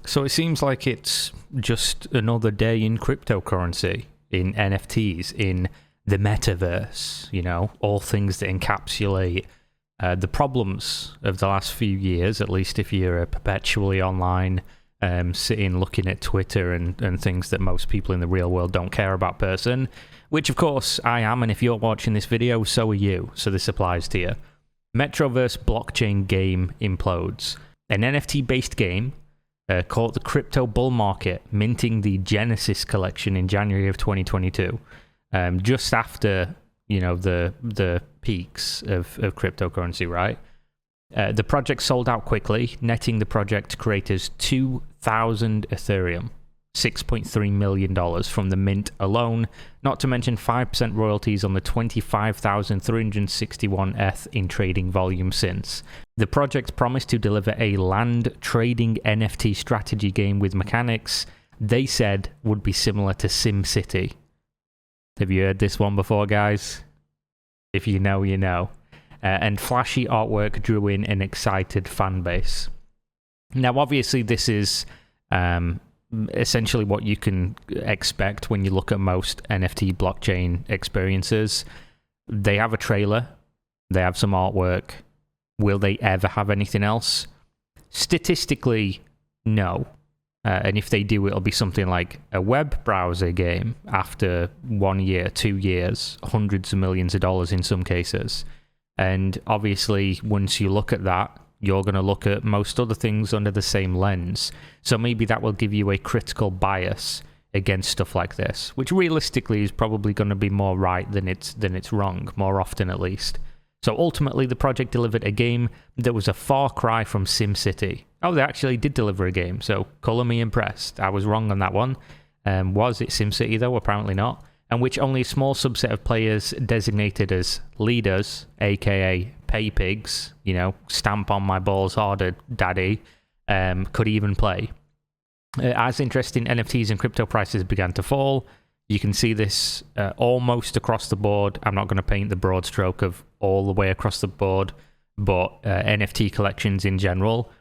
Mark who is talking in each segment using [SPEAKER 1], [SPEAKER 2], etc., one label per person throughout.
[SPEAKER 1] So it seems like it's just another day in cryptocurrency, in NFTs, in the metaverse, you know, all things that encapsulate the problems of the last few years, at least if you're a perpetually online, sitting looking at Twitter and things that most people in the real world don't care about person, which of course I am, and if you're watching this video, so are you, so this applies to you. Metaverse blockchain game implodes. An NFT-based game caught the crypto bull market, minting the Genesis collection in January of 2022, just after, you know, the peaks of cryptocurrency, right? The project sold out quickly, netting the project creators 2,000 Ethereum, $6.3 million from the mint alone, not to mention 5% royalties on the 25,361 ETH in trading volume since. The project promised to deliver a land trading NFT strategy game with mechanics they said would be similar to SimCity. Have you heard this one before, guys? If you know, you know. And flashy artwork drew in an excited fan base. Now, obviously, this is essentially what you can expect when you look at most NFT blockchain experiences. They have a trailer, they have some artwork. Will they ever have anything else? Statistically, no. And if they do, it'll be something like a web browser game after 1 year, 2 years, hundreds of millions of dollars in some cases. And obviously, once you look at that, you're going to look at most other things under the same lens. So maybe that will give you a critical bias against stuff like this, which realistically is probably going to be more right than it's wrong, more often at least. So ultimately, the project delivered a game that was a far cry from SimCity. Oh, they actually did deliver a game, so colour me impressed. I was wrong on that one. Was it SimCity though? Apparently not. And which only a small subset of players designated as leaders, aka pay pigs, you know, stamp on my balls harder, daddy, could even play. As interest in NFTs and crypto prices began to fall, you can see this almost across the board. I'm not going to paint the broad stroke of all the way across the board, but NFT collections in general,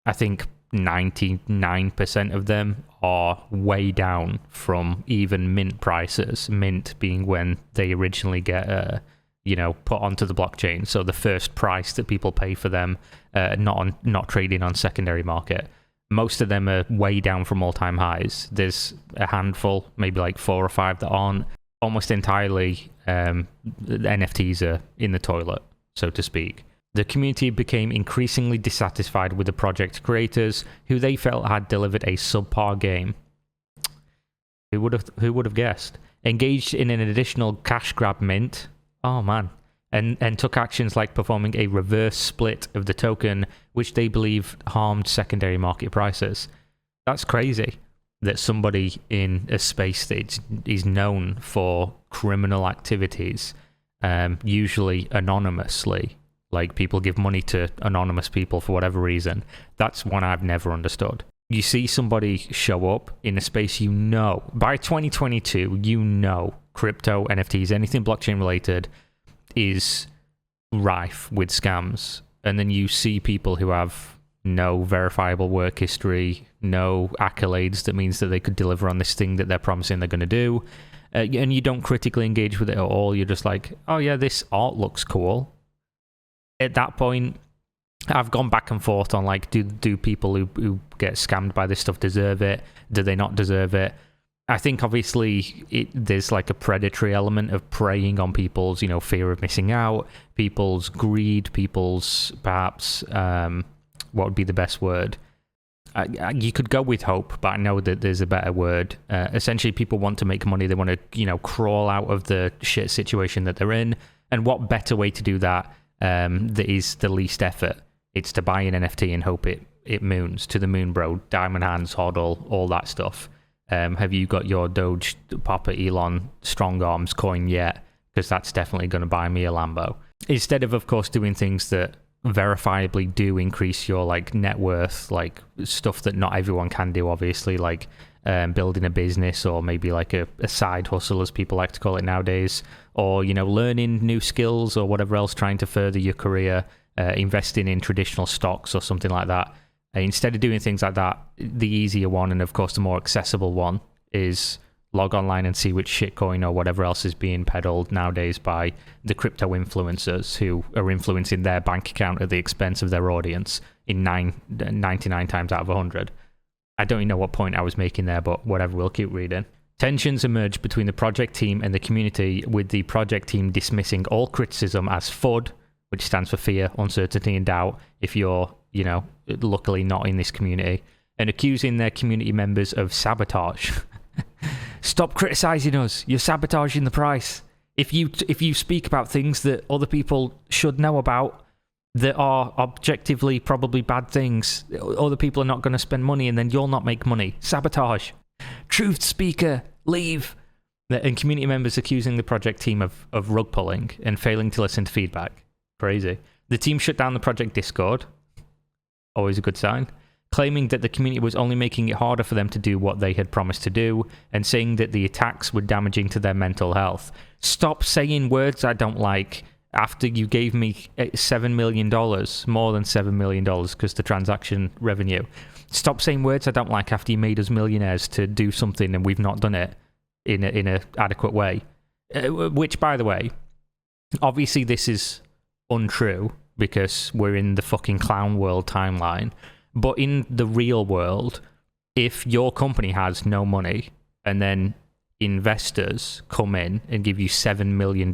[SPEAKER 1] I think 99% of them are way down from even mint prices. Mint being when they originally get, put onto the blockchain. So the first price that people pay for them, not trading on secondary market. Most of them are way down from all-time highs. There's a handful, maybe like 4 or 5 that aren't. Almost entirely, the NFTs are in the toilet, so to speak. The community became increasingly dissatisfied with the project creators, who they felt had delivered a subpar game. Who would have guessed? Engaged in an additional cash grab mint. Oh man. And took actions like performing a reverse split of the token, which they believe harmed secondary market prices. That's crazy that somebody in a space that is known for criminal activities, usually anonymously, like people give money to anonymous people for whatever reason. That's one I've never understood. You see somebody show up in a space by 2022, crypto, NFTs, anything blockchain related is rife with scams. And then you see people who have no verifiable work history, no accolades that means that they could deliver on this thing that they're promising they're going to do. And you don't critically engage with it at all. You're just like, oh yeah, this art looks cool. At that point, I've gone back and forth on like, do people who get scammed by this stuff deserve it? Do they not deserve it? I think obviously there's like a predatory element of preying on people's, fear of missing out, people's greed, people's perhaps, what would be the best word? You could go with hope, but I know that there's a better word. Essentially, people want to make money. They want to, crawl out of the shit situation that they're in. And what better way to do that? That is the least effort. It's to buy an NFT and hope it moons to the moon, bro. Diamond hands, hodl, all that stuff. Have you got your Doge Papa Elon strong arms coin yet? Because that's definitely going to buy me a Lambo. Instead of course, doing things that verifiably do increase your like net worth, like stuff that not everyone can do, obviously, like building a business or maybe like a side hustle, as people like to call it nowadays, or learning new skills or whatever else, trying to further your career, investing in traditional stocks or something like that. Instead of doing things like that, the easier one, and of course the more accessible one, is log online and see which shitcoin or whatever else is being peddled nowadays by the crypto influencers who are influencing their bank account at the expense of their audience in 99 times out of 100. I don't even know what point I was making there, but whatever, we'll keep reading. Tensions emerged between the project team and the community, with the project team dismissing all criticism as FUD, which stands for fear, uncertainty, and doubt, if you're, luckily not in this community, and accusing their community members of sabotage. Stop criticizing us. You're sabotaging the price. If you speak about things that other people should know about that are objectively probably bad things, other people are not going to spend money, and then you'll not make money. Sabotage. Truth speaker, leave. And community members accusing the project team of rug pulling and failing to listen to feedback. Crazy. The team shut down the project Discord. Always a good sign. Claiming that the community was only making it harder for them to do what they had promised to do, and saying that the attacks were damaging to their mental health. Stop saying words I don't like after you gave me $7 million, more than $7 million, because the transaction revenue. Stop saying words I don't like after you made us millionaires to do something and we've not done it in a adequate way. Which, by the way, obviously this is untrue because we're in the fucking clown world timeline. But in the real world, if your company has no money and then investors come in and give you $7 million,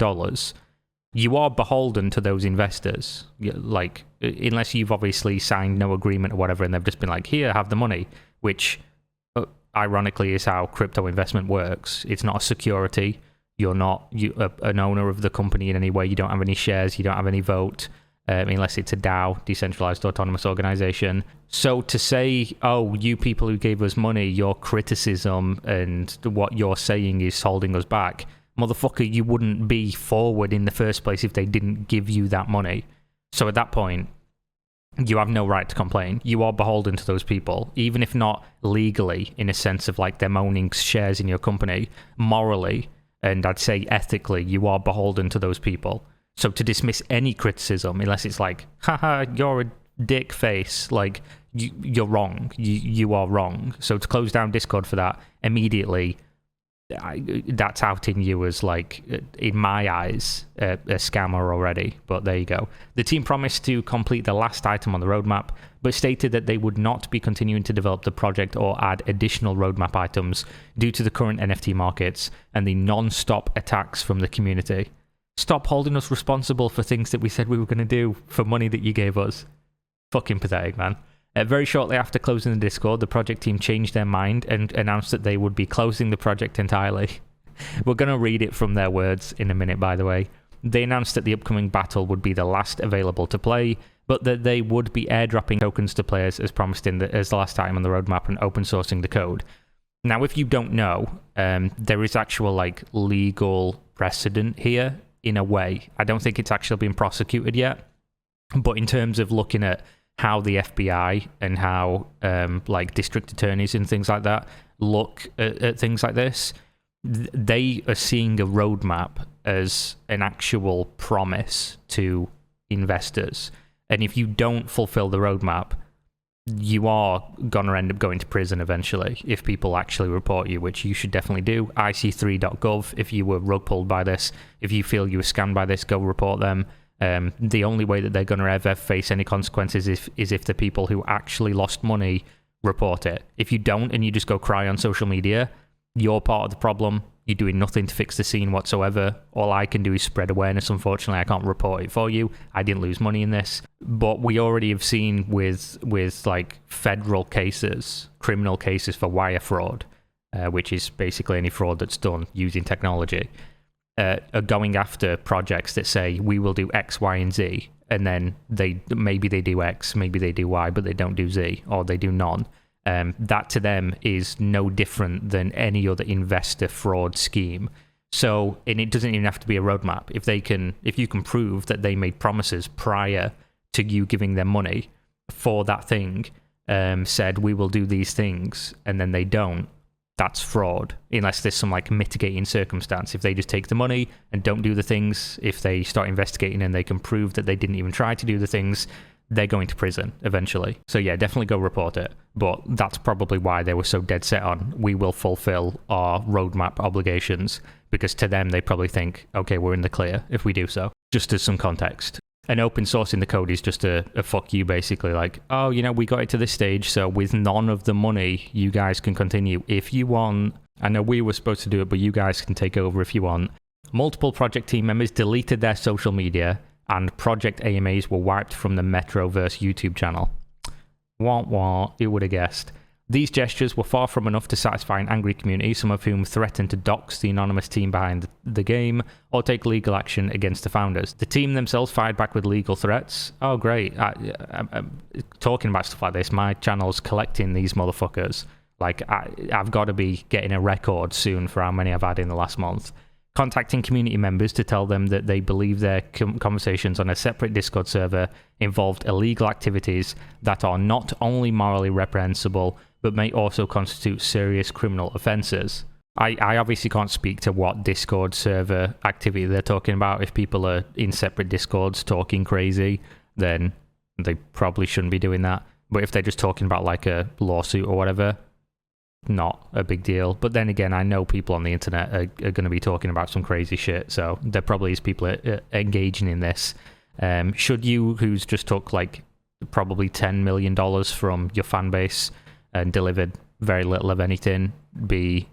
[SPEAKER 1] you are beholden to those investors. Like, unless you've obviously signed no agreement or whatever, and they've just been like, here, have the money, which ironically is how crypto investment works. It's not a security. You're not an owner of the company in any way. You don't have any shares. You don't have any vote. Unless it's a DAO, decentralized autonomous organization. So to say, oh, you people who gave us money, your criticism and what you're saying is holding us back, motherfucker, you wouldn't be forward in the first place if they didn't give you that money. So at that point, you have no right to complain. You are beholden to those people, even if not legally, in a sense of like them owning shares in your company, morally, and I'd say ethically, you are beholden to those people. So to dismiss any criticism, unless it's like, haha, you're a dick face, like, you're wrong. You are wrong. So to close down Discord for that, immediately, that's outing you as, like, in my eyes, a scammer already. But there you go. The team promised to complete the last item on the roadmap, but stated that they would not be continuing to develop the project or add additional roadmap items due to the current NFT markets and the non-stop attacks from the community. Stop holding us responsible for things that we said we were going to do for money that you gave us. Fucking pathetic, man. Very shortly after closing the Discord, the project team changed their mind and announced that they would be closing the project entirely. We're going to read it from their words in a minute, by the way. They announced that the upcoming battle would be the last available to play, but that they would be airdropping tokens to players as promised as the last item on the roadmap and open sourcing the code. Now, if you don't know, there is actual like legal precedent here. In a way, I don't think it's actually been prosecuted yet, but in terms of looking at how the FBI and how like district attorneys and things like that look at things like this, they are seeing a roadmap as an actual promise to investors. And if you don't fulfill the roadmap, you are going to end up going to prison eventually if people actually report you, which you should definitely do. ic3.gov, if you were rug pulled by this, if you feel you were scammed by this, go report them. The only way that they're going to ever face any consequences is if the people who actually lost money report it. If you don't and you just go cry on social media, you're part of the problem. You're doing nothing to fix the scene whatsoever. All I can do is spread awareness. Unfortunately, I can't report it for you. I didn't lose money in this. But we already have seen with like federal cases, criminal cases for wire fraud, which is basically any fraud that's done using technology, are going after projects that say, we will do X, Y, and Z. And then maybe they do X, maybe they do Y, but they don't do Z, or they do none. That to them is no different than any other investor fraud scheme. So, and it doesn't even have to be a roadmap. If you can prove that they made promises prior to you giving them money for that thing, said we will do these things, and then they don't, that's fraud. Unless there's some like mitigating circumstance. If they just take the money and don't do the things, if they start investigating and they can prove that they didn't even try to do the things, they're going to prison eventually. So yeah, definitely go report it. But that's probably why they were so dead set on, we will fulfill our roadmap obligations, because to them, they probably think, okay, we're in the clear if we do so. Just as some context. And open sourcing the code is just a fuck you, basically. Like, oh, we got it to this stage, so with none of the money, you guys can continue. If you want, I know we were supposed to do it, but you guys can take over if you want. Multiple project team members deleted their social media, and project AMAs were wiped from the Metroverse YouTube channel. Wah, who would have guessed? These gestures were far from enough to satisfy an angry community, some of whom threatened to dox the anonymous team behind the game or take legal action against the founders. The team themselves fired back with legal threats. Oh, great. I'm talking about stuff like this, my channel's collecting these motherfuckers. Like, I've got to be getting a record soon for how many I've had in the last month. Contacting community members to tell them that they believe their conversations on a separate Discord server involved illegal activities that are not only morally reprehensible, but may also constitute serious criminal offences. I obviously can't speak to what Discord server activity they're talking about. If people are in separate Discords talking crazy, then they probably shouldn't be doing that. But if they're just talking about like a lawsuit or whatever, not a big deal. But then again, I know people on the internet are going to be talking about some crazy shit, so there probably is people engaging in this. Should you, who's just took like probably $10 million from your fan base and delivered very little of anything, be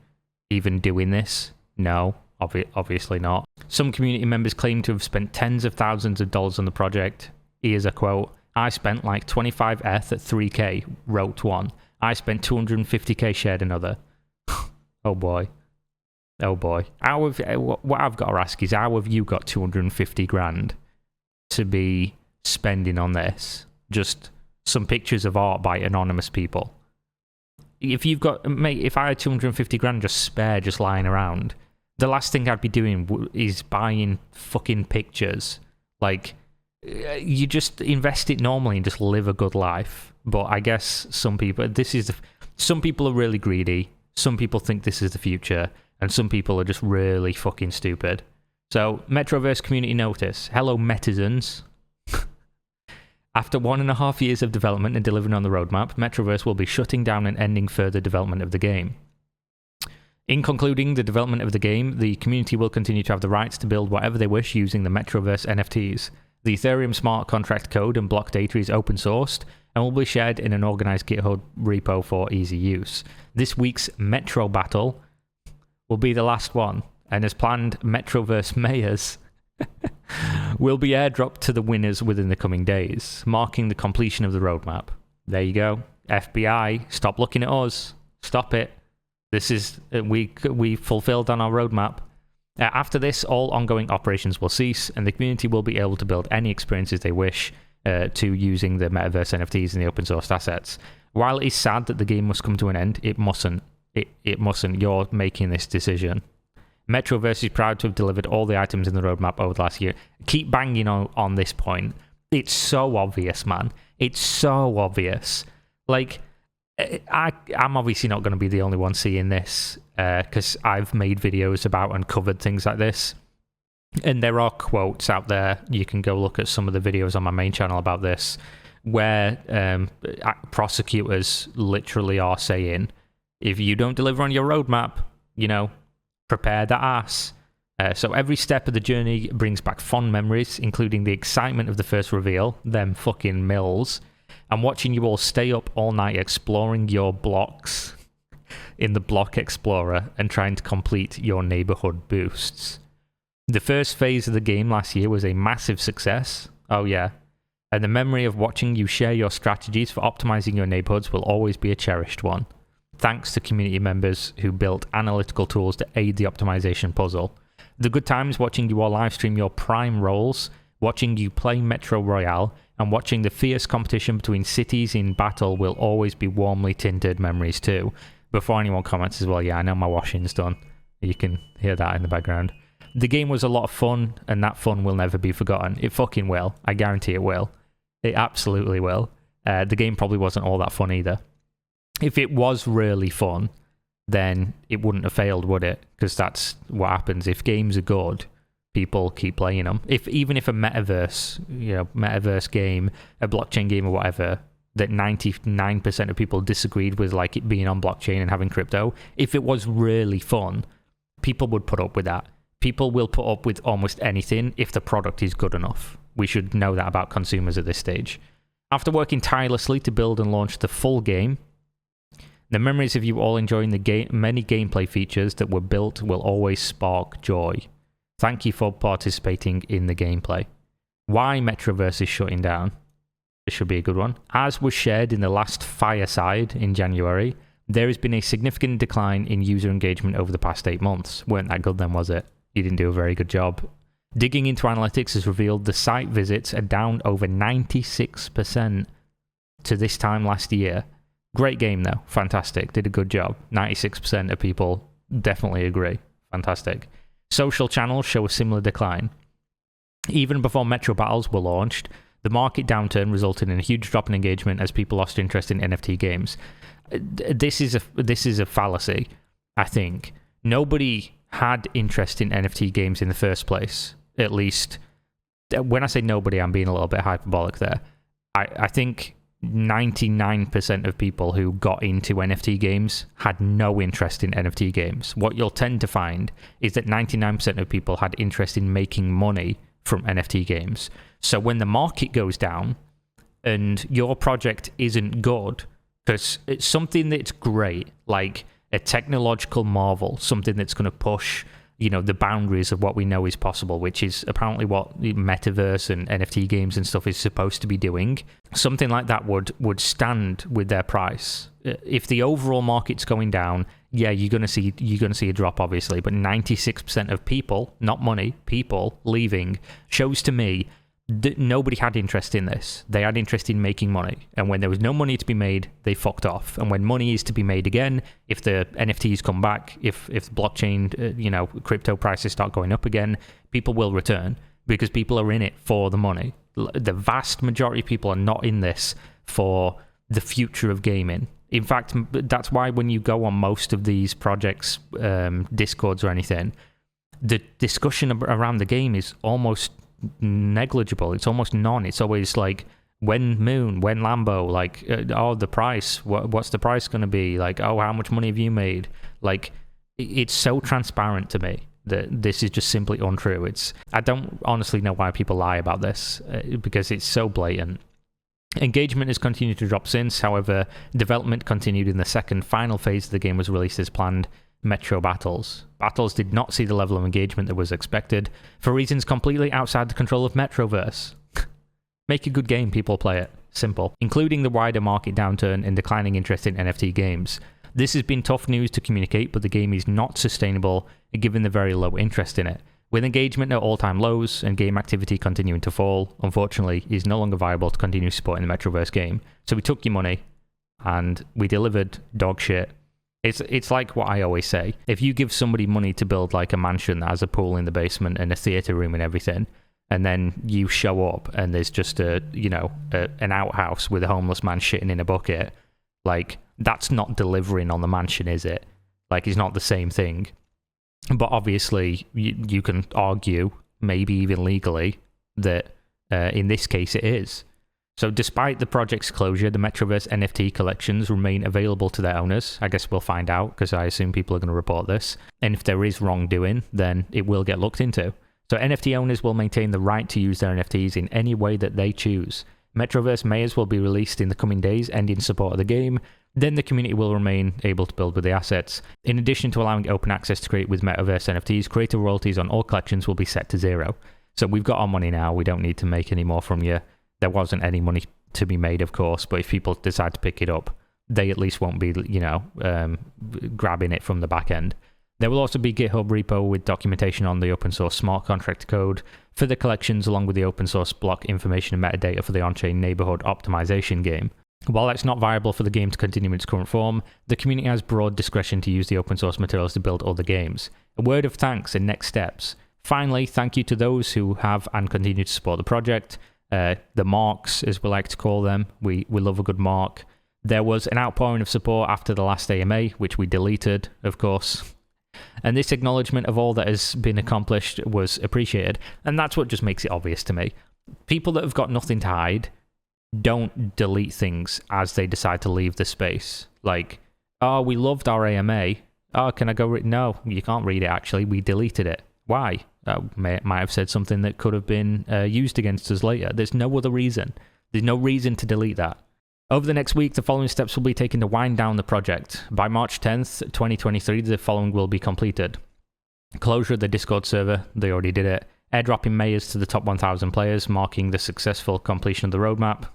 [SPEAKER 1] even doing this? No, obviously not. Some community members claim to have spent tens of thousands of dollars on the project. Here's a quote. I spent like 25 ETH at 3k, wrote one. I spent 250k, shared another. Oh boy. What I've got to ask is, how have you got 250 grand to be spending on this? Just some pictures of art by anonymous people. If you've got, mate, if I had 250 grand just spare, just lying around, the last thing I'd be doing is buying fucking pictures. Like, you just invest it normally and just live a good life. But I guess some people are really greedy. Some people think this is the future, and some people are just really fucking stupid. So, Metroverse community notice. Hello, netizens. After 1.5 years of development and delivering on the roadmap, Metroverse will be shutting down and ending further development of the game. In concluding the development of the game, the community will continue to have the rights to build whatever they wish using the Metroverse NFTs. The Ethereum smart contract code and block data is open sourced and will be shared in an organized GitHub repo for easy use. This week's Metro battle will be the last one, and as planned, Metroverse mayors will be airdropped to the winners within the coming days, marking the completion of the roadmap. There you go. FBI, stop looking at us. Stop it. This is, we fulfilled on our roadmap. After this, all ongoing operations will cease, and the community will be able to build any experiences they wish to using the Metaverse NFTs and the open source assets. While it is sad that the game must come to an end, it mustn't. It mustn't. You're making this decision. Metroverse is proud to have delivered all the items in the roadmap over the last year. Keep banging on this point. It's so obvious, man. It's so obvious. Like, I'm obviously not going to be the only one seeing this, because I've made videos about and covered things like this. And there are quotes out there. You can go look at some of the videos on my main channel about this, where prosecutors literally are saying, if you don't deliver on your roadmap, prepare the ass. So every step of the journey brings back fond memories, including the excitement of the first reveal, them fucking mills, and watching you all stay up all night exploring your blocks in the Block Explorer and trying to complete your neighborhood boosts. The first phase of the game last year was a massive success. Oh yeah. And the memory of watching you share your strategies for optimizing your neighborhoods will always be a cherished one. Thanks to community members who built analytical tools to aid the optimization puzzle. The good times watching you all live stream your prime roles, watching you play Metro Royale, and watching the fierce competition between cities in battle will always be warmly tinted memories too. Before anyone comments as well, yeah, I know my washing's done. You can hear that in the background. The game was a lot of fun, and that fun will never be forgotten. It fucking will. I guarantee it will. It absolutely will. The game probably wasn't all that fun either. If it was really fun, then it wouldn't have failed, would it? Because that's what happens. If games are good, people keep playing them. Even if a metaverse game, a blockchain game or whatever, that 99% of people disagreed with, like it being on blockchain and having crypto, if it was really fun, people would put up with that. People will put up with almost anything if the product is good enough. We should know that about consumers at this stage. After working tirelessly to build and launch the full game, the memories of you all enjoying the many gameplay features that were built will always spark joy. Thank you for participating in the gameplay. Why Metaverse is shutting down? This should be a good one. As was shared in the last Fireside in January, there has been a significant decline in user engagement over the past 8 months. Weren't that good then, was it? You didn't do a very good job. Digging into analytics has revealed the site visits are down over 96% to this time last year. Great game though, fantastic, did a good job. 96% of people definitely agree, fantastic. Social channels show a similar decline. Even before Metro Battles were launched, the market downturn resulted in a huge drop in engagement as people lost interest in NFT games. This is a fallacy, I think. Nobody had interest in NFT games in the first place. At least, when I say nobody, I'm being a little bit hyperbolic there. I think 99% of people who got into NFT games had no interest in NFT games. What you'll tend to find is that 99% of people had interest in making money from NFT games. So when the market goes down and your project isn't good, because it's something that's great, like a technological marvel, something that's going to push, the boundaries of what we know is possible, which is apparently what the metaverse and NFT games and stuff is supposed to be doing. Something like that would stand with their price. If the overall market's going down, yeah, you're gonna see a drop, obviously. But 96% of people, not money, people leaving, shows to me that nobody had interest in this. They had interest in making money, and when there was no money to be made, they fucked off. And when money is to be made again, if the NFTs come back, if the blockchain, crypto prices start going up again, people will return because people are in it for the money. The vast majority of people are not in this for the future of gaming. In fact, that's why when you go on most of these projects, Discords or anything, the discussion around the game is almost negligible. It's almost none. It's always like, when Moon, when Lambo, like, the price, what's the price going to be? Like, how much money have you made? Like, it's so transparent to me that this is just simply untrue. I don't honestly know why people lie about this, because it's so blatant. Engagement has continued to drop since. However, development continued in the second final phase of the game was released as planned, Metro Battles. Battles did not see the level of engagement that was expected for reasons completely outside the control of Metroverse. Make a good game, people play it. Simple. Including the wider market downturn and declining interest in NFT games. This has been tough news to communicate, but the game is not sustainable given the very low interest in it. With engagement at all-time lows and game activity continuing to fall, unfortunately, it is no longer viable to continue supporting the Metroverse game. So we took your money and we delivered dog shit. It's like what I always say. If you give somebody money to build like a mansion that has a pool in the basement and a theatre room and everything, and then you show up and there's just an outhouse with a homeless man shitting in a bucket, like, that's not delivering on the mansion, is it? Like, it's not the same thing. But obviously, you can argue, maybe even legally, that in this case it is. So despite the project's closure, the Metroverse NFT collections remain available to their owners. I guess we'll find out, because I assume people are going to report this. And if there is wrongdoing, then it will get looked into. So NFT owners will maintain the right to use their NFTs in any way that they choose. Metroverse mayors will be released in the coming days, ending support of the game. Then the community will remain able to build with the assets. In addition to allowing open access to create with Metaverse NFTs, creator royalties on all collections will be set to 0. So we've got our money now. We don't need to make any more from you. There wasn't any money to be made, of course, but if people decide to pick it up, they at least won't be, grabbing it from the back end. There will also be GitHub repo with documentation on the open source smart contract code for the collections, along with the open source block information and metadata for the on-chain neighborhood optimization game. While it's not viable for the game to continue in its current form, the community has broad discretion to use the open source materials to build other games. A word of thanks and next steps. Finally, thank you to those who have and continue to support the project. The marks, as we like to call them. We love a good mark. There was an outpouring of support after the last AMA, which we deleted, of course. And this acknowledgement of all that has been accomplished was appreciated. And that's what just makes it obvious to me. People that have got nothing to hide don't delete things as they decide to leave the space. Like, oh, we loved our AMA. Oh, can I go read? No, you can't read it, actually. We deleted it. Why? Might have said something that could have been used against us later. There's no other reason. There's no reason to delete that. Over the next week, the following steps will be taken to wind down the project. By March 10th, 2023, the following will be completed. Closure of the Discord server, they already did it. Airdropping mayors to the top 1,000 players, marking the successful completion of the roadmap.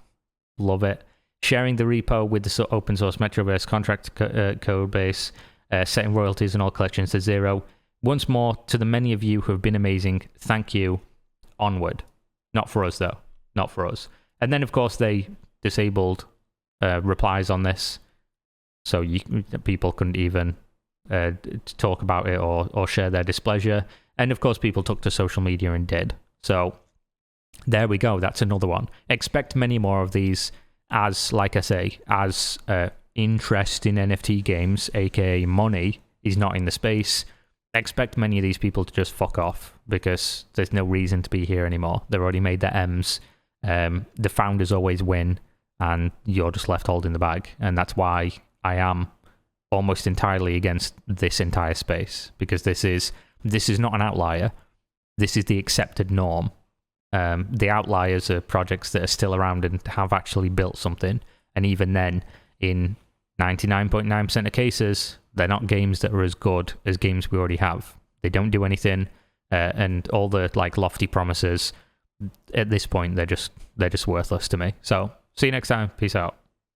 [SPEAKER 1] Love it. Sharing the repo with the open source metaverse contract code base, setting royalties and all collections to 0. Once more, to the many of you who have been amazing, thank you. Onward. Not for us, though. Not for us. And then, of course, they disabled replies on this, so people couldn't even talk about it or share their displeasure. And, of course, people took to social media and did. So, there we go. That's another one. Expect many more of these as, like I say, as interest in NFT games, aka money, is not in the space. Expect many of these people to just fuck off because there's no reason to be here anymore. They've already made their M's. The founders always win, and you're just left holding the bag. And that's why I am almost entirely against this entire space, because this is not an outlier. This is the accepted norm. The outliers are projects that are still around and have actually built something. And even then, in 99.9% of cases, they're not games that are as good as games we already have. They don't do anything, and all the like lofty promises, at this point, they're just worthless to me. So, see you next time. Peace out.